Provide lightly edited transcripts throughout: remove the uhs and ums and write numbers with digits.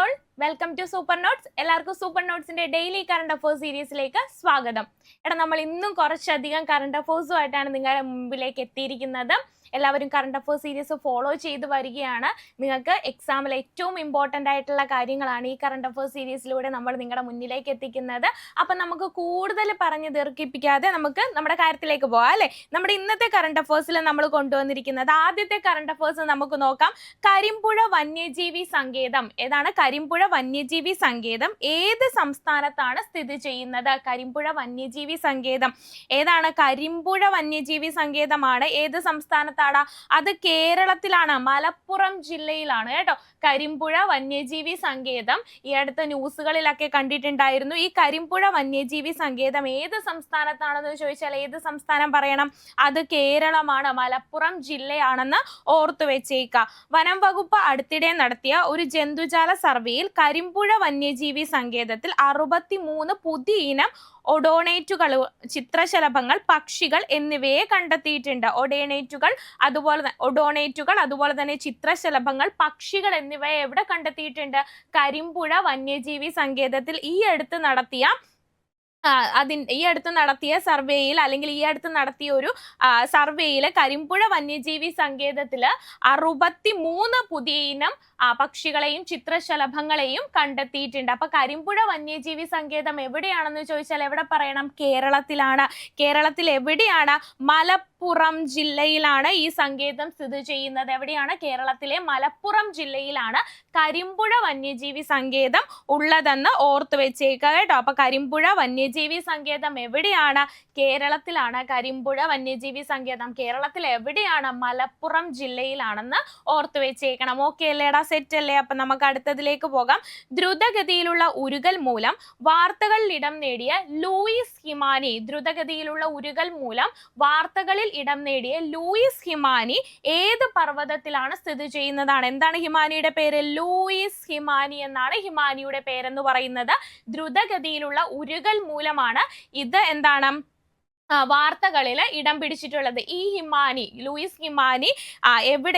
All, welcome to super notes. എല്ലാവർക്കും super നോട്ട്സിന്റെ daily current affairs സീരീസിലേക്ക് സ്വാഗതം. നമ്മൾ ഇന്നും കുറച്ചധികം കറണ്ട് അഫയേഴ്സുമായിട്ടാണ് നിങ്ങളുടെ മുമ്പിലേക്ക് എത്തിയിരിക്കുന്നത്. എല്ലാവരും കറണ്ട് അഫയേഴ്സ് സീരീസ് ഫോളോ ചെയ്ത് വരികയാണ്. നിങ്ങൾക്ക് എക്സാമിൽ ഏറ്റവും ഇമ്പോർട്ടൻ്റ് ആയിട്ടുള്ള കാര്യങ്ങളാണ് ഈ കറണ്ട് അഫയേഴ്സ് സീരീസിലൂടെ നമ്മൾ നിങ്ങളുടെ മുന്നിലേക്ക് എത്തിക്കുന്നത്. അപ്പം നമുക്ക് കൂടുതൽ പറഞ്ഞ് ദീർഘിപ്പിക്കാതെ നമുക്ക് നമ്മുടെ കാര്യത്തിലേക്ക് പോകാം അല്ലേ. നമ്മുടെ ഇന്നത്തെ കറണ്ട് അഫയേഴ്സിൽ നമ്മൾ കൊണ്ടുവന്നിരിക്കുന്നത് ആദ്യത്തെ കറണ്ട് അഫയേഴ്സ് നമുക്ക് നോക്കാം. കരിമ്പുഴ വന്യജീവി സങ്കേതം ഏതാണ്? കരിമ്പുഴ വന്യജീവി സങ്കേതം ഏത് സംസ്ഥാനത്താണ് സ്ഥിതി ചെയ്യുന്നത്? കരിമ്പുഴ വന്യജീവി സങ്കേതം ഏതാണ്? കരിമ്പുഴ വന്യജീവി സങ്കേതമാണ്. ഏത് സംസ്ഥാനത്താണ്? അത് കേരളത്തിലാണ്, മലപ്പുറം ജില്ലയിലാണ് കേട്ടോ. കരിമ്പുഴ വന്യജീവി സങ്കേതം ഈ അടുത്ത ന്യൂസുകളിലൊക്കെ കണ്ടിട്ടുണ്ടായിരുന്നു. ഈ കരിമ്പുഴ വന്യജീവി സങ്കേതം ഏത് സംസ്ഥാനത്താണെന്ന് ചോദിച്ചാൽ ഏത് സംസ്ഥാനം പറയണം? അത് കേരളമാണ്, മലപ്പുറം ജില്ലയാണെന്ന് ഓർത്തു വെച്ചേക്കുക. വനം വകുപ്പ് അടുത്തിടെ നടത്തിയ ഒരു ജന്തുജാല സർവേയിൽ കരിമ്പുഴ വന്യജീവി സങ്കേതത്തിൽ 63 പുതിയ ഇനം ഒഡോണേറ്റുകൾ, ചിത്രശലഭങ്ങൾ, പക്ഷികൾ എന്നിവയെ കണ്ടെത്തിയിട്ടുണ്ട്. ഒഡോണേറ്റുകൾ അതുപോലെ തന്നെ ചിത്രശലഭങ്ങൾ, പക്ഷികൾ എന്നിവയെ എവിടെ കണ്ടെത്തിയിട്ടുണ്ട്? കരിമ്പുഴ വന്യജീവി സങ്കേതത്തിൽ ഈ അടുത്ത് നടത്തിയ സർവേയിൽ അല്ലെങ്കിൽ ഈ അടുത്ത് നടത്തിയ ഒരു സർവേയിൽ കരിമ്പുഴ വന്യജീവി സങ്കേതത്തിൽ 63 പുതിയ ഇനം പക്ഷികളെയും ചിത്രശലഭങ്ങളെയും കണ്ടെത്തിയിട്ടുണ്ട്. അപ്പൊ കരിമ്പുഴ വന്യജീവി സങ്കേതം എവിടെയാണെന്ന് ചോദിച്ചാൽ എവിടെ പറയണം? കേരളത്തിലാണ്. കേരളത്തിൽ എവിടെയാണ്? മലപ്പുറം ജില്ലയിലാണ് ഈ സങ്കേതം സ്ഥിതി ചെയ്യുന്നത്. എവിടെയാണ്? കേരളത്തിലെ മലപ്പുറം ജില്ലയിലാണ് കരിമ്പുഴ വന്യജീവി സങ്കേതം ഉള്ളതെന്ന് ഓർത്തു വെച്ചേക്കുക കേട്ടോ. അപ്പൊ കരിമ്പുഴ വന്യജീവി സങ്കേതം എവിടെയാണ്? കേരളത്തിലാണ്. കരിമ്പുഴ വന്യജീവി സങ്കേതം കേരളത്തിൽ എവിടെയാണ്? മലപ്പുറം ജില്ലയിലാണെന്ന് ഓർത്തു വെച്ചേക്കണം. ഓക്കെ അല്ലേടാ? സെറ്റ് അല്ലേ? അപ്പൊ നമുക്ക് അടുത്തതിലേക്ക് പോകാം. ദ്രുതഗതിയിലുള്ള ഉരുകൽ മൂലം വാർത്തകളിൽ ഇടം നേടിയ ലൂയിസ് ഹിമാനി, ദ്രുതഗതിയിലുള്ള ഉരുകൽ മൂലം വാർത്തകളിൽ ഇടം നേടിയ ലൂയിസ് ഹിമാനി ഏത് പർവ്വതത്തിലാണ് സ്ഥിതി ചെയ്യുന്നതാണ്? എന്താണ് ഹിമാനിയുടെ പേര്? ലൂയിസ് ഹിമാനി എന്നാണ് ഹിമാനിയുടെ പേരെന്ന് പറയുന്നത്. ദ്രുതഗതിയിലുള്ള ഉരുകൽ മൂലമാണ് ഇത് എന്താണ് വാർത്തകളിൽ ഇടം പിടിച്ചിട്ടുള്ളത്. ഈ ലൂയിസ് ഹിമാനി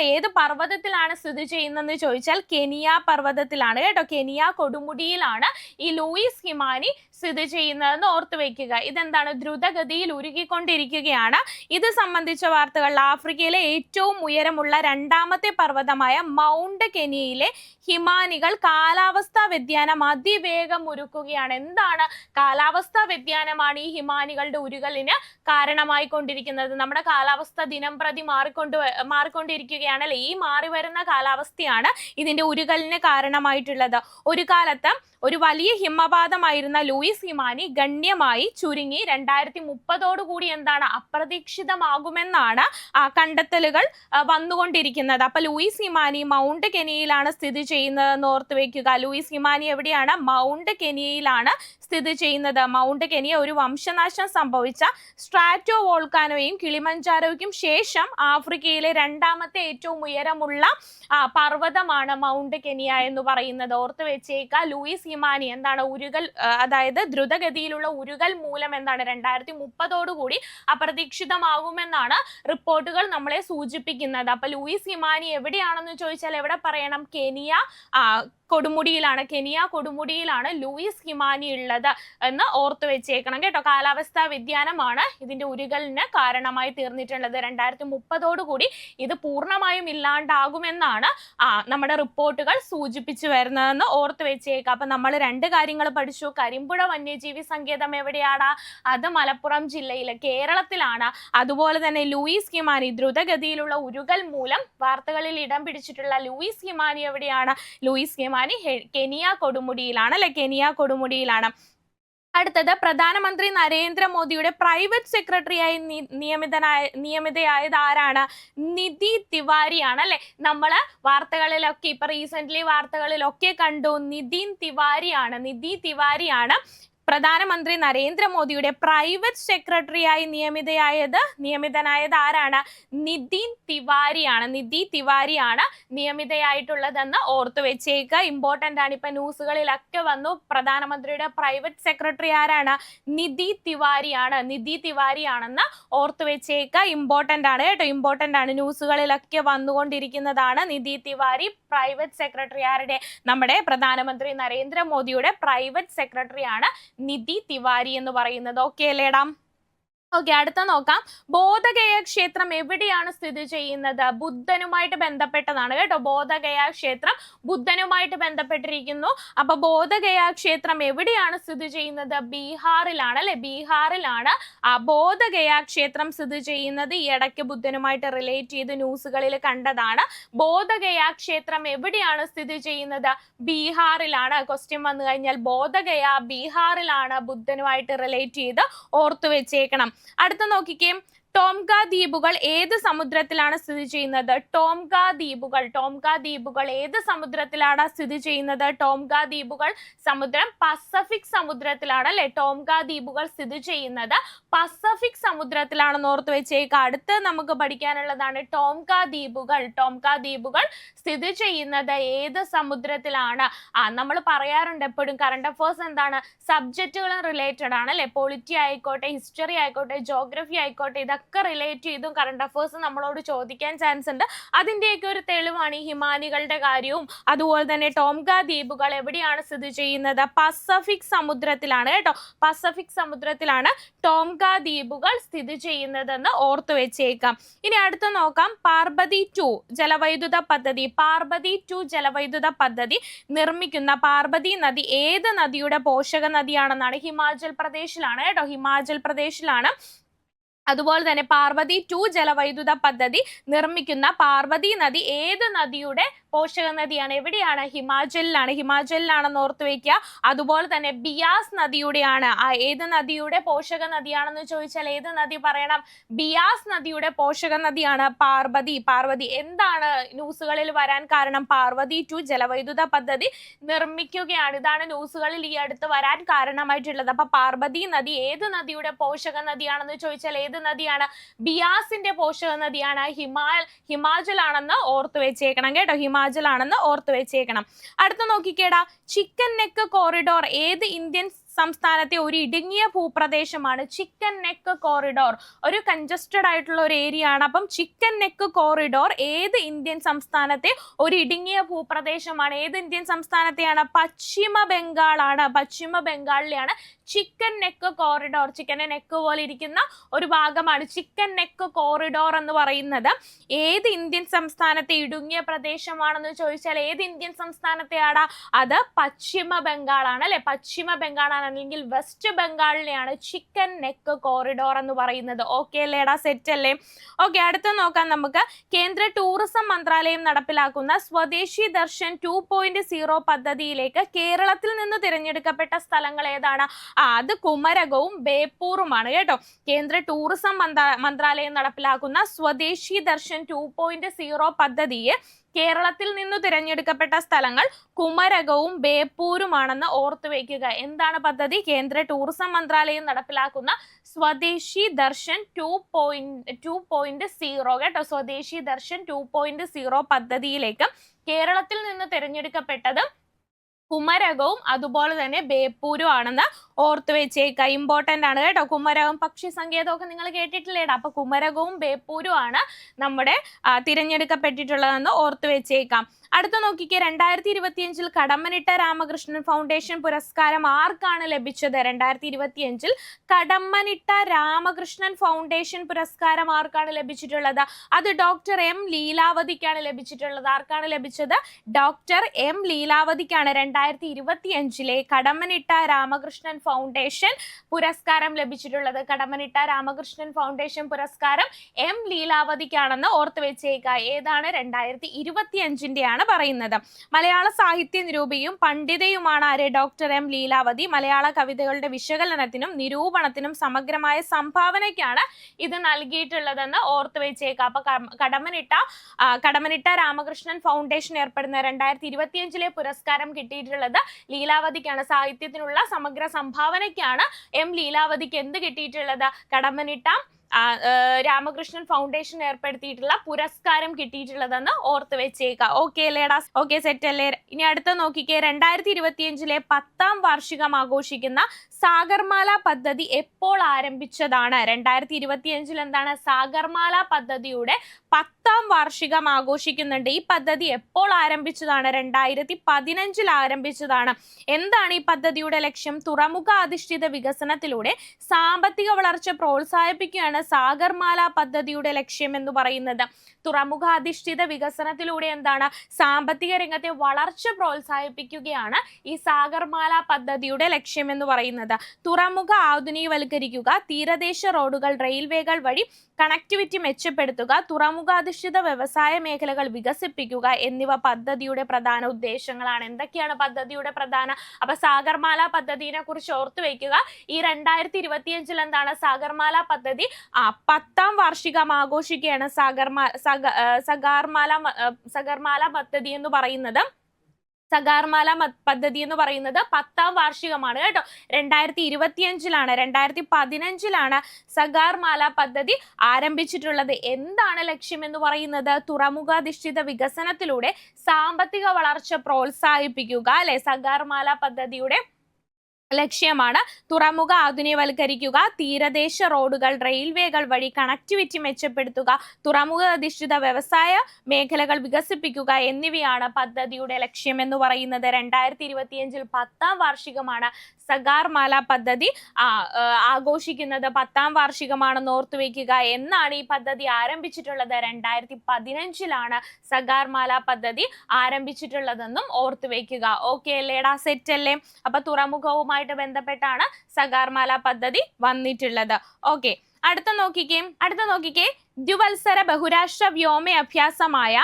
ഏത് പർവ്വതത്തിലാണ് സ്ഥിതി ചെയ്യുന്നതെന്ന് ചോദിച്ചാൽ കെനിയ പർവ്വതത്തിലാണ് കേട്ടോ. കെനിയ കൊടുമുടിയിലാണ് ഈ ലൂയിസ് ഹിമാനി സ്ഥിതി ചെയ്യുന്നതെന്ന് ഓർത്തു വെക്കുക. ഇതെന്താണ്? ദ്രുതഗതിയിൽ ഉരുകിക്കൊണ്ടിരിക്കുകയാണ്. ഇത് സംബന്ധിച്ച വാർത്തകൾ ആഫ്രിക്കയിലെ ഏറ്റവും ഉയരമുള്ള രണ്ടാമത്തെ പർവ്വതമായ മൗണ്ട് കെനിയയിലെ ഹിമാനികൾ കാലാവസ്ഥാ വ്യതിയാനം അതിവേഗം ഉരുക്കുകയാണ്. എന്താണ്? കാലാവസ്ഥാ വ്യതിയാനമാണ് ഈ ഹിമാനികളുടെ ഉരുകലിന് കാരണമായിക്കൊണ്ടിരിക്കുന്നത്. നമ്മുടെ കാലാവസ്ഥ ദിനം പ്രതി മാറിക്കൊണ്ടിരിക്കുകയാണല്ലേ. ഈ മാറി വരുന്ന കാലാവസ്ഥയാണ് ഇതിന്റെ ഉരുകലിന് കാരണമായിട്ടുള്ളത്. ഒരു കാലത്ത് ഒരു വലിയ ഹിമപാതമായിരുന്ന ലൂയിസ് ഹിമാനി ഗണ്യമായി ചുരുങ്ങി 2030 എന്താണ് അപ്രതീക്ഷിതമാകുമെന്നാണ് കണ്ടെത്തലുകൾ വന്നുകൊണ്ടിരിക്കുന്നത്. അപ്പൊ ലൂയിസ് ഹിമാനി മൗണ്ട് കെനിയയിലാണ് സ്ഥിതി ചെയ്യുന്നതെന്ന് ഓർത്തു വെക്കുക. ലൂയിസ് ഹിമാനി എവിടെയാണ്? മൗണ്ട് കെനിയയിലാണ് സ്ഥിതി ചെയ്യുന്നത്. മൗണ്ട് കെനിയ ഒരു വംശനാശം സംഭവിച്ച സ്ട്രാറ്റോ വോൾക്കാനോയും കിളിമഞ്ചാരോയ്ക്കും ശേഷം ആഫ്രിക്കയിലെ രണ്ടാമത്തെ ഏറ്റവും ഉയരമുള്ള പർവ്വതമാണ് മൗണ്ട് കെനിയ എന്ന് പറയുന്നത്. ഓർത്തു വെച്ചേക്കുക. ലൂയിസ് ഹിമാനി എന്താണ്? ഉരുകൽ, അതായത് ദ്രുതഗതിയിലുള്ള ഉരുകൽ മൂലം എന്താണ് 2030 അപ്രതീക്ഷിതമാകുമെന്നാണ് റിപ്പോർട്ടുകൾ നമ്മളെ സൂചിപ്പിക്കുന്നത്. അപ്പൊ ലൂയിസ് ഹിമാനി എവിടെയാണെന്ന് ചോദിച്ചാൽ എവിടെ പറയണം? കെനിയ കൊടുമുടിയിലാണ്. കെനിയ കൊടുമുടിയിലാണ് ലൂയിസ് ഹിമാനി ഉള്ളത് എന്ന് ഓർത്തു വെച്ചേക്കണം കേട്ടോ. കാലാവസ്ഥാ വ്യതിയാനമാണ് ഇതിന്റെ ഉരുകലിന് കാരണമായി തീർന്നിട്ടുള്ളത്. 2030 ഇത് പൂർണ്ണമായും ഇല്ലാണ്ടാകുമെന്നാണ് നമ്മുടെ റിപ്പോർട്ടുകൾ സൂചിപ്പിച്ചു വരുന്നതെന്ന് ഓർത്തു വെച്ചേക്കാം. അപ്പൊ നമ്മൾ 2 കാര്യങ്ങൾ പഠിച്ചു. കരിമ്പുഴ വന്യജീവി സങ്കേതം എവിടെയാണ്? അത് മലപ്പുറം ജില്ലയിലെ കേരളത്തിലാണ്. അതുപോലെ തന്നെ ലൂയിസ് ഹിമാനി, ദ്രുതഗതിയിലുള്ള ഉരുകൽ മൂലം വാർത്തകളിൽ ഇടം പിടിച്ചിട്ടുള്ള ലൂയിസ് ഹിമാനി എവിടെയാണ്? ലൂയിസ് ഹിമാനി കെനിയ കൊടുമുടിയിലാണ് അല്ലെ. കെനിയ കൊടുമുടിയിലാണ്. അടുത്തത്, പ്രധാനമന്ത്രി നരേന്ദ്രമോദിയുടെ പ്രൈവറ്റ് സെക്രട്ടറിയായി നിയമിതയായത് ആരാണ്? നിധി തിവാരിയാണ് അല്ലെ. നമ്മള് വാർത്തകളിലൊക്കെ റീസെന്റ് വാർത്തകളിലൊക്കെ കണ്ടു. നിധി തിവാരിയാണ് പ്രധാനമന്ത്രി നരേന്ദ്രമോദിയുടെ പ്രൈവറ്റ് സെക്രട്ടറിയായി നിയമിതനായത് ആരാണ്? നിതിൻ തിവാരിയാണ്. നിധി തിവാരിയാണ് നിയമിതയായിട്ടുള്ളതെന്ന് ഓർത്തു വെച്ചേക്കുക. ഇമ്പോർട്ടന്റ് ആണ്. ഇപ്പൊ ന്യൂസുകളിലൊക്കെ വന്നു പ്രധാനമന്ത്രിയുടെ പ്രൈവറ്റ് സെക്രട്ടറി ആരാണ്? നിധി തിവാരിയാണ്. നിധി തിവാരിയാണെന്ന് ഓർത്തു വെച്ചേക്കുക. ഇമ്പോർട്ടന്റ് ആണ് കേട്ടോ, ഇമ്പോർട്ടന്റ് ആണ്. ന്യൂസുകളിലൊക്കെ വന്നുകൊണ്ടിരിക്കുന്നതാണ്. നിധി തിവാരി പ്രൈവറ്റ് സെക്രട്ടറി ആരുടെ? നമ്മുടെ പ്രധാനമന്ത്രി നരേന്ദ്രമോദിയുടെ പ്രൈവറ്റ് സെക്രട്ടറിയാണ് നിധി തിവാരി എന്ന് പറയുന്നത്. ഓക്കെ അല്ലേടാ? ഓക്കെ, അടുത്ത നോക്കാം. ബോധഗയ ക്ഷേത്രം എവിടെയാണ് സ്ഥിതി ചെയ്യുന്നത്? ബുദ്ധനുമായിട്ട് ബന്ധപ്പെട്ടതാണ് കേട്ടോ. ബോധഗയ ക്ഷേത്രം ബുദ്ധനുമായിട്ട് ബന്ധപ്പെട്ടിരിക്കുന്നു. അപ്പൊ ബോധഗയ ക്ഷേത്രം എവിടെയാണ് സ്ഥിതി ചെയ്യുന്നത്? ബീഹാറിലാണ് അല്ലെ? ബീഹാറിലാണ് ബോധഗയ ക്ഷേത്രം സ്ഥിതി ചെയ്യുന്നത്. ഈ ഇടയ്ക്ക് ബുദ്ധനുമായിട്ട് റിലേറ്റ് ചെയ്ത് ന്യൂസുകളിൽ കണ്ടതാണ്. ബോധഗയ ക്ഷേത്രം എവിടെയാണ് സ്ഥിതി ചെയ്യുന്നത്? ബീഹാറിലാണ്. ക്വസ്റ്റ്യൻ വന്നു കഴിഞ്ഞാൽ ബോധഗയ ബീഹാറിലാണ്, ബുദ്ധനുമായിട്ട് റിലേറ്റ് ചെയ്ത് ഓർത്തു വെച്ചേക്കണം. അടുത്ത നോക്കിക്കേ, ടോംഗ ദ്വീപുകൾ ഏത് സമുദ്രത്തിലാണ് സ്ഥിതി ചെയ്യുന്നത്? ടോംഗ ദ്വീപുകൾ ഏത് സമുദ്രത്തിലാണ് സ്ഥിതി ചെയ്യുന്നത്? ടോംഗ ദ്വീപുകൾ സമുദ്രം പസഫിക് സമുദ്രത്തിലാണ് അല്ലെ? ടോംഗ ദ്വീപുകൾ സ്ഥിതി ചെയ്യുന്നത് പസഫിക് സമുദ്രത്തിലാണെന്ന് ഓർത്ത് വെച്ചേക്ക്. അടുത്ത് നമുക്ക് പഠിക്കാനുള്ളതാണ് ടോംഗ ദ്വീപുകൾ സ്ഥിതി ചെയ്യുന്നത് ഏത് സമുദ്രത്തിലാണ്? നമ്മൾ പറയാറുണ്ട് എപ്പോഴും കറണ്ട് അഫേഴ്സ് എന്താണ്, സബ്ജക്റ്റുകളും റിലേറ്റഡ് ആണ് അല്ലെ? പൊളിറ്റി ആയിക്കോട്ടെ, ഹിസ്റ്ററി ആയിക്കോട്ടെ, ജോഗ്രഫി ആയിക്കോട്ടെ, ഇതൊക്കെ റിലേറ്റ് ചെയ്തും കറണ്ട് അഫേഴ്സ് നമ്മളോട് ചോദിക്കാൻ ചാൻസ് ഉണ്ട്. അതിന്റെയൊക്കെ ഒരു തെളിവാണ് ഈ ഹിമാനികളുടെ കാര്യവും. അതുപോലെ തന്നെ ടോംഗ ദ്വീപുകൾ എവിടെയാണ് സ്ഥിതി ചെയ്യുന്നത്? പസഫിക് സമുദ്രത്തിലാണ് കേട്ടോ. പസഫിക് സമുദ്രത്തിലാണ് ടോംഗ ദ്വീപുകൾ സ്ഥിതി ചെയ്യുന്നതെന്ന് ഓർത്തു വെച്ചേക്കാം. ഇനി അടുത്ത് നോക്കാം, പാർവതി 2 ജലവൈദ്യുത പദ്ധതി നിർമ്മിക്കുന്ന പാർവതി നദി ഏത് നദിയുടെ പോഷക നദിയാണെന്നാണ്? ഹിമാചൽ പ്രദേശിലാണ് കേട്ടോ. ഹിമാചൽ പ്രദേശിലാണ്. അതുപോലെ തന്നെ പാർവതി 2 ജലവൈദ്യുത പദ്ധതി നിർമ്മിക്കുന്ന പാർവതി നദി ഏത് നദിയുടെ പോഷക നദിയാണ്? എവിടെയാണ്? ഹിമാചലിലാണെന്ന് ഓർത്തു വെക്കുക. അതുപോലെ തന്നെ ബിയാസ് നദിയുടെയാണ്. ഏത് നദിയുടെ പോഷക നദിയാണെന്ന് ചോദിച്ചാൽ ഏത് നദി പറയണം? ബിയാസ് നദിയുടെ പോഷക നദിയാണ് പാർവതി. എന്താണ് ന്യൂസുകളിൽ വരാൻ കാരണം? പാർവതി 2 ജലവൈദ്യുത പദ്ധതി നിർമ്മിക്കുകയാണ്. ഇതാണ് ന്യൂസുകളിൽ ഈ അടുത്ത് വരാൻ കാരണമായിട്ടുള്ളത്. അപ്പൊ പാർവതി നദി ഏത് നദിയുടെ പോഷക നദിയാണെന്ന് ചോദിച്ചാൽ ഏത് നദിയാണ്? ബിയാസിന്റെ പോഷക നദിയാണ്. ഹിമാചലാണെന്ന് ഓർത്തു വെച്ചേക്കണം കേട്ടോ. ഹിമാചലാണെന്ന് ഓർത്തു വെച്ചേക്കണം. അടുത്ത നോക്കിക്കേടാ, ചിക്കൻ നെക്ക് കോറിഡോർ ഏത് ഇന്ത്യൻ സംസ്ഥാനത്തെ ഒരു ഇടുങ്ങിയ ഭൂപ്രദേശമാണ്? ചിക്കൻ നെക്ക് കോറിഡോർ ഒരു കൺജസ്റ്റഡ് ആയിട്ടുള്ള ഒരു ഏരിയ ആണ്. അപ്പം ചിക്കൻ നെക്ക് കോറിഡോർ ഏത് ഇന്ത്യൻ സംസ്ഥാനത്തെ ഒരു ഇടുങ്ങിയ ഭൂപ്രദേശമാണ്? ഏത് ഇന്ത്യൻ സംസ്ഥാനത്തെയാണ്? പശ്ചിമ ബംഗാളിലെയാണ് ചിക്കൻ നെക്ക് കോറിഡോർ. ചിക്കൻ്റെ നെക്ക് പോലെ ഇരിക്കുന്ന ഒരു ഭാഗമാണ് ചിക്കൻ നെക്ക് കോറിഡോർ എന്ന് പറയുന്നത്. ഏത് ഇന്ത്യൻ സംസ്ഥാനത്തെ ഇടുങ്ങിയ പ്രദേശമാണെന്ന് ചോദിച്ചാൽ ഏത് ഇന്ത്യൻ സംസ്ഥാനത്തെയാണ്? അത് പശ്ചിമ ബംഗാളാണ് അല്ലെ? പശ്ചിമ ബംഗാളാണ്, അല്ലെങ്കിൽ വെസ്റ്റ് ബംഗാളിലെയാണ് ചിക്കൻ നെക്ക് കോറിഡോർ എന്ന് പറയുന്നത്. ഓക്കെ അല്ലേടാ? സെറ്റ് അല്ലേ? ഓക്കെ, അടുത്ത നോക്കാം നമുക്ക്. കേന്ദ്ര ടൂറിസം മന്ത്രാലയം നടപ്പിലാക്കുന്ന സ്വദേശി ദർശൻ 2.0 പദ്ധതിയിലേക്ക് കേരളത്തിൽ നിന്ന് തിരഞ്ഞെടുക്കപ്പെട്ട സ്ഥലങ്ങൾ ഏതാണ്? അത് കുമരകവും ബേപ്പൂറുമാണ് കേട്ടോ. കേന്ദ്ര ടൂറിസം മന്ത്രാലയം നടപ്പിലാക്കുന്ന സ്വദേശി ദർശൻ 2.0 പദ്ധതിയെ കേരളത്തിൽ നിന്ന് തിരഞ്ഞെടുക്കപ്പെട്ട സ്ഥലങ്ങൾ കുമരകവും ബേപ്പൂരുമാണെന്ന് ഓർത്തു വെക്കുക. എന്താണ് പദ്ധതി? കേന്ദ്ര ടൂറിസം മന്ത്രാലയം നടപ്പിലാക്കുന്ന സ്വദേശി ദർശൻ 2.0 കേട്ടോ. സ്വദേശി ദർശൻ 2.0 പദ്ധതിയിലേക്ക് കേരളത്തിൽ നിന്ന് തിരഞ്ഞെടുക്കപ്പെട്ടത് കുമരകവും അതുപോലെ തന്നെ ബേപ്പൂരും ആണെന്ന് ഓർത്തു വെച്ചേക്ക. ഇമ്പോർട്ടന്റ് ആണ് കേട്ടോ. കുമരകം പക്ഷി സങ്കേതമൊക്കെ നിങ്ങൾ കേട്ടിട്ടില്ലേടാ? അപ്പൊ കുമരകവും ബേപ്പൂരും ആണ് നമ്മുടെ തിരഞ്ഞെടുക്കപ്പെട്ടിട്ടുള്ളതെന്ന് ഓർത്തു വെച്ചേക്കാം. അടുത്ത നോക്കിക്കേ, 2025 കടമ്മനിട്ട രാമകൃഷ്ണൻ ഫൗണ്ടേഷൻ പുരസ്കാരം ആർക്കാണ് ലഭിച്ചത്? 2025 കടമ്മനിട്ട രാമകൃഷ്ണൻ ഫൗണ്ടേഷൻ പുരസ്കാരം ആർക്കാണ് ലഭിച്ചിട്ടുള്ളത്? അത് ഡോക്ടർ എം ലീലാവതിക്കാണ് ലഭിച്ചിട്ടുള്ളത്. ആർക്കാണ് ലഭിച്ചത്? ഡോക്ടർ എം ലീലാവതിക്കാണ് 2025 കടമ്മനിട്ട രാമകൃഷ്ണൻ ഫൗണ്ടേഷൻ പുരസ്കാരം ലഭിച്ചിട്ടുള്ളത്. കടമ്മനിട്ട രാമകൃഷ്ണൻ ഫൗണ്ടേഷൻ പുരസ്കാരം എം ലീലാവതിക്കാണെന്ന് ഓർത്തു വെച്ചേക്ക. ഏതാണ്? 2025 പറയുന്നത്. മലയാള സാഹിത്യ നിരൂപിയും പണ്ഡിതയുമാണ് ആര്? Doctor M Leelavathi. മലയാള കവിതകളുടെ വിശകലനത്തിനും നിരൂപണത്തിനും സമഗ്രമായ സംഭാവനയ്ക്കാണ് ഇത് നൽകിയിട്ടുള്ളതെന്ന് ഓർത്തു വെച്ചേക്കാം. അപ്പൊ കടമ്മനിട്ട രാമകൃഷ്ണൻ ഫൗണ്ടേഷൻ ഏർപ്പെടുന്ന 2025 പുരസ്കാരം കിട്ടിയിട്ടുള്ളത് കിട്ടിയിട്ടുള്ളത് ലീലാവതിക്കാണ്. സാഹിത്യത്തിനുള്ള സമഗ്ര സംഭാവനയ്ക്കാണ് ലീലാവതിക്ക് എന്ത് കിട്ടിയിട്ടുള്ളത്? കടമ്മനിട്ട രാമകൃഷ്ണൻ ഫൗണ്ടേഷൻ ഏർപ്പെടുത്തിയിട്ടുള്ള പുരസ്കാരം കിട്ടിയിട്ടുള്ളതെന്ന് ഓർത്ത് വെച്ചേക്കാം. ഓക്കെ അല്ലേടാ? ഓക്കെ, സെറ്റ് അല്ലേ? ഇനി അടുത്ത നോക്കിക്കേ, 2025 10ാം വാർഷികം ആഘോഷിക്കുന്ന സാഗർമാല പദ്ധതി എപ്പോൾ ആരംഭിച്ചതാണ്? 2025 എന്താണ്? സാഗർമാല പദ്ധതിയുടെ 10ാം വാർഷികം ആഘോഷിക്കുന്നുണ്ട്. ഈ പദ്ധതി എപ്പോൾ ആരംഭിച്ചതാണ്? 2015 ആരംഭിച്ചതാണ്. എന്താണ് ഈ പദ്ധതിയുടെ ലക്ഷ്യം? തുറമുഖ അധിഷ്ഠിത വികസനത്തിലൂടെ സാമ്പത്തിക വളർച്ച പ്രോത്സാഹിപ്പിക്കുകയാണ് സാഗർമാല പദ്ധതിയുടെ ലക്ഷ്യം എന്ന് പറയുന്നത്. തുറമുഖാധിഷ്ഠിത വികസനത്തിലൂടെ എന്താണ്? സാമ്പത്തിക രംഗത്തെ വളർച്ച പ്രോത്സാഹിപ്പിക്കുകയാണ് ഈ സാഗർമാല പദ്ധതിയുടെ ലക്ഷ്യം എന്ന് പറയുന്നത്. തുറമുഖ ആധുനികവൽക്കരിക്കുക, തീരദേശ റോഡുകൾ, റെയിൽവേകൾ വഴി കണക്ടിവിറ്റി മെച്ചപ്പെടുത്തുക, തുറമുഖാധിഷ്ഠിത വ്യവസായ മേഖലകൾ വികസിപ്പിക്കുക എന്നിവ പദ്ധതിയുടെ പ്രധാന ഉദ്ദേശങ്ങളാണ്. എന്തൊക്കെയാണ് പദ്ധതിയുടെ പ്രധാന? അപ്പൊ സാഗർമാല പദ്ധതിയെ കുറിച്ച് ഓർത്തു വെക്കുക. ഈ 2025 എന്താണ്? സാഗർമാല പദ്ധതി 10ാം വാർഷികം ആഘോഷിക്കുകയാണ്. സഗർമാല പദ്ധതി എന്ന് പറയുന്നത് സഗർമാല പദ്ധതി എന്ന് പറയുന്നത് 10ാം വാർഷികമാണ് കേട്ടോ. 2025 2015 സഗർമാല പദ്ധതി ആരംഭിച്ചിട്ടുള്ളത്. എന്താണ് ലക്ഷ്യം എന്ന് പറയുന്നത്? തുറമുഖാധിഷ്ഠിത വികസനത്തിലൂടെ സാമ്പത്തിക വളർച്ച പ്രോത്സാഹിപ്പിക്കുക അല്ലെ? സഗർമാല പദ്ധതിയുടെ ലക്ഷ്യമാണ് തുറമുഖ ആധുനികവൽക്കരിക്കുക, തീരദേശ റോഡുകൾ, റെയിൽവേകൾ വഴി കണക്ടിവിറ്റി മെച്ചപ്പെടുത്തുക, തുറമുഖ അധിഷ്ഠിത വ്യവസായ മേഖലകൾ വികസിപ്പിക്കുക എന്നിവയാണ് പദ്ധതിയുടെ ലക്ഷ്യം എന്ന് പറയുന്നത്. 2025 10ാം വാർഷികമാണ് സഗർമാല പദ്ധതി ആഘോഷിക്കുന്നത്. 10ാം വാർഷികമാണെന്ന് ഓർത്തുവെക്കുക. എന്നാണ് ഈ പദ്ധതി ആരംഭിച്ചിട്ടുള്ളത്? 2015 സഗർമാല പദ്ധതി ആരംഭിച്ചിട്ടുള്ളതെന്നും ഓർത്തുവെക്കുക. ഓക്കെ അല്ലേടാ? സെറ്റ് അല്ലേ? അപ്പൊ തുറമുഖവുമായിട്ട് ബന്ധപ്പെട്ടാണ് സഗർമാല പദ്ധതി വന്നിട്ടുള്ളത്. ഓക്കെ, അടുത്ത നോക്കിക്കേ ദ്വിവത്സര ബഹുരാഷ്ട്ര വ്യോമ അഭ്യാസമായ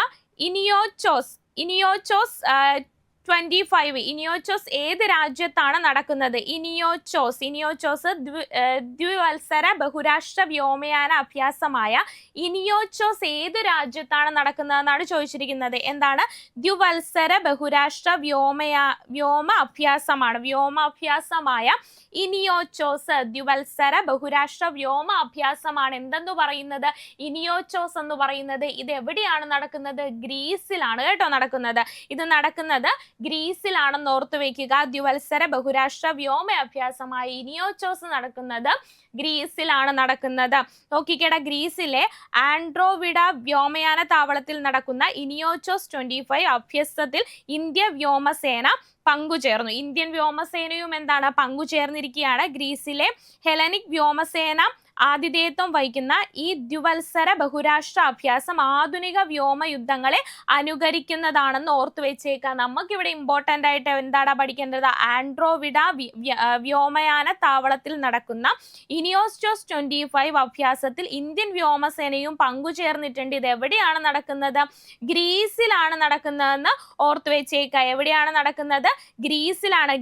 ഇനിയോച്ചോസ് 25 ഇനിയോച്ചോസ് ഏത് രാജ്യത്താണ് നടക്കുന്നത്? ഇനിയോച്ചോസ് ദ്വിവത്സര ബഹുരാഷ്ട്ര വ്യോമയാന അഭ്യാസമായ ഇനിയോച്ചോസ് ഏത് രാജ്യത്താണ് നടക്കുന്നതെന്നാണ് ചോദിച്ചിരിക്കുന്നത്. എന്താണ്? ദ്വിവത്സര ബഹുരാഷ്ട്ര വ്യോമ അഭ്യാസമായ ഇനിയോച്ചോസ് ദ്വിവത്സര ബഹുരാഷ്ട്ര വ്യോമ അഭ്യാസമാണ്. എന്തെന്ന് പറയുന്നത്? ഇനിയോച്ചോസ് എന്ന് പറയുന്നത് ഇത് എവിടെയാണ് നടക്കുന്നത്? ഗ്രീസിലാണ് കേട്ടോ നടക്കുന്നത്. ഇത് നടക്കുന്നത് ഗ്രീസിലാണെന്ന് ഓർത്തു വെക്കുക. ദ്വിവത്സര ബഹുരാഷ്ട്ര വ്യോമ അഭ്യാസമായ ഇനിയോച്ചോസ് നടക്കുന്നത് ഗ്രീസിലാണ് നടക്കുന്നത്. നോക്കിക്കേട, ഗ്രീസിലെ ആൻഡ്രോവിഡ വ്യോമയാന താവളത്തിൽ നടക്കുന്ന ഇനിയോച്ചോസ് 25 അഭ്യാസത്തിൽ ഇന്ത്യൻ വ്യോമസേന പങ്കുചേർന്നു. ഇന്ത്യൻ വ്യോമസേനയും എന്താണ്? പങ്കുചേർന്നിരിക്കുകയാണ്. ഗ്രീസിലെ ഹെലനിക് വ്യോമസേന ആതിഥേയത്വം വഹിക്കുന്ന ഈ ദ്വിവത്സര ബഹുരാഷ്ട്ര അഭ്യാസം ആധുനിക വ്യോമ യുദ്ധങ്ങളെ അനുകരിക്കുന്നതാണെന്ന് ഓർത്തു വെച്ചേക്കാം. നമുക്കിവിടെ ഇമ്പോർട്ടൻ്റ് ആയിട്ട് എന്താണ് പഠിക്കേണ്ടത്? ആൻഡ്രോവിഡ വ്യോമയാന താവളത്തിൽ നടക്കുന്ന ഇനിയോച്ചോസ് 25 അഭ്യാസത്തിൽ ഇന്ത്യൻ വ്യോമസേനയും പങ്കുചേർന്നിട്ടുണ്ട്. ഇത് എവിടെയാണ് നടക്കുന്നത്? ഗ്രീസിലാണ് നടക്കുന്നതെന്ന് ഓർത്തു വെച്ചേക്കാം. എവിടെയാണ് നടക്കുന്നത്? ഗ്രീസിലാണ്.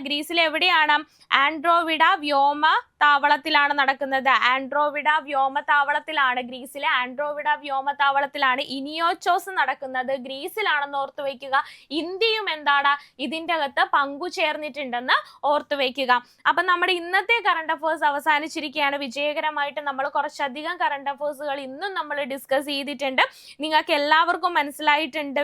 ഗ്രീസിലെ എവിടെയാണ്? ആൻഡ്രോവിഡ വ്യോമ താവളത്തിലാണ് നടക്കുന്നത്. ആൻഡ്രോവിഡ വ്യോമതാവളത്തിലാണ്, ഗ്രീസിലെ ആൻഡ്രോവിഡ വ്യോമതാവളത്തിലാണ് ഇനിയോച്ചോസ് നടക്കുന്നത്. ഗ്രീസിലാണെന്ന് ഓർത്തു വയ്ക്കുക. ഇന്ത്യയും എന്താണ് ഇതിൻ്റെ അകത്ത് പങ്കുചേർന്നിട്ടുണ്ടെന്ന് ഓർത്തു വയ്ക്കുക. അപ്പം നമ്മുടെ ഇന്നത്തെ കറണ്ട് അഫേഴ്സ് അവസാനിച്ചിരിക്കുകയാണ്. വിജയകരമായിട്ട് നമ്മൾ കുറച്ചധികം കറണ്ട് അഫേഴ്സുകൾ ഇന്നും നമ്മൾ ഡിസ്കസ് ചെയ്തിട്ടുണ്ട്. നിങ്ങൾക്ക് എല്ലാവർക്കും മനസ്സിലായിട്ടുണ്ട്.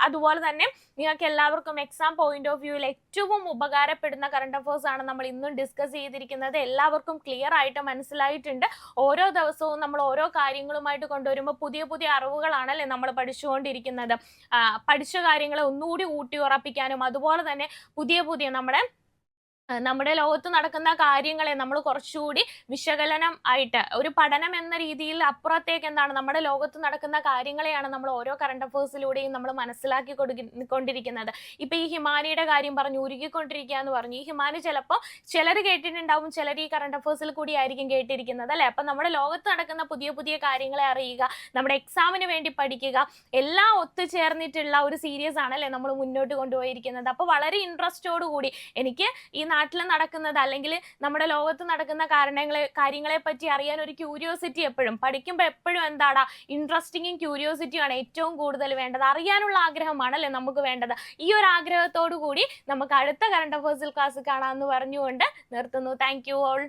അതുപോലെ തന്നെ നിങ്ങൾക്ക് എല്ലാവർക്കും എക്സാം പോയിന്റ് ഓഫ് വ്യൂവിൽ ഏറ്റവും ഉപകാരപ്പെടുന്ന കറണ്ട് അഫേഴ്സ് ആണ് നമ്മൾ ഇന്നും ഡിസ്കസ് ചെയ്തിരിക്കുന്നത്. എല്ലാവർക്കും ക്ലിയർ ആയിട്ട് മനസ്സിലായിട്ടുണ്ട്. ഓരോ ദിവസവും നമ്മൾ ഓരോ കാര്യങ്ങളുമായിട്ട് കൊണ്ടുവരുമ്പോൾ പുതിയ പുതിയ അറിവുകളാണല്ലേ നമ്മൾ പഠിച്ചുകൊണ്ടിരിക്കുന്നത്. പഠിച്ച കാര്യങ്ങളെ ഒന്നുകൂടി ഊട്ടി ഉറപ്പിക്കാനും അതുപോലെ തന്നെ പുതിയ പുതിയ നമ്മുടെ ലോകത്ത് നടക്കുന്ന കാര്യങ്ങളെ നമ്മൾ കുറച്ചുകൂടി വിശകലനം ആയിട്ട് ഒരു പഠനം എന്ന രീതിയിൽ അപ്പുറത്തേക്ക് എന്താണ് നമ്മുടെ ലോകത്ത് നടക്കുന്ന കാര്യങ്ങളെയാണ് നമ്മൾ ഓരോ കറണ്ട് അഫേഴ്സിലൂടെയും നമ്മൾ മനസ്സിലാക്കി കൊണ്ടിരിക്കുന്നത്. ഇപ്പൊ ഈ ഹിമാനിയുടെ കാര്യം പറഞ്ഞു, ഉരുകിക്കൊണ്ടിരിക്കുക എന്ന് പറഞ്ഞു. ഈ ഹിമാനി ചിലപ്പോൾ ചിലർ കേട്ടിട്ടുണ്ടാവും, ചിലർ ഈ കറണ്ട് അഫേഴ്സിൽ കൂടി ആയിരിക്കും കേട്ടിരിക്കുന്നത് അല്ലെ. അപ്പൊ നമ്മുടെ ലോകത്ത് നടക്കുന്ന പുതിയ പുതിയ കാര്യങ്ങളെ അറിയുക, നമ്മുടെ എക്സാമിന് വേണ്ടി പഠിക്കുക, എല്ലാം ഒത്തുചേർന്നിട്ടുള്ള ഒരു സീരീസ് ആണല്ലേ നമ്മൾ മുന്നോട്ട് കൊണ്ടുപോയിരിക്കുന്നത്. അപ്പോൾ വളരെ ഇൻട്രസ്റ്റോട് കൂടി എനിക്ക് ഈ നാട്ടിൽ നടക്കുന്നത് അല്ലെങ്കിൽ നമ്മുടെ ലോകത്ത് നടക്കുന്ന കാര്യങ്ങളെ പറ്റി അറിയാൻ ഒരു ക്യൂരിയോസിറ്റി എപ്പോഴും പഠിക്കുമ്പോൾ എപ്പോഴും എന്താടാ ഇൻട്രസ്റ്റിങ്ങും ക്യൂരിയോസിറ്റിയാണ് ഏറ്റവും കൂടുതൽ വേണ്ടത്. അറിയാനുള്ള ആഗ്രഹമാണല്ലേ നമുക്ക് വേണ്ടത്. ഈ ഒരു ആഗ്രഹത്തോടു കൂടി നമുക്ക് അടുത്ത കറണ്ട് അഫയേഴ്സിൽ ക്ലാസ് കാണാമെന്ന് പറഞ്ഞുകൊണ്ട് നിർത്തുന്നു. Thank you all.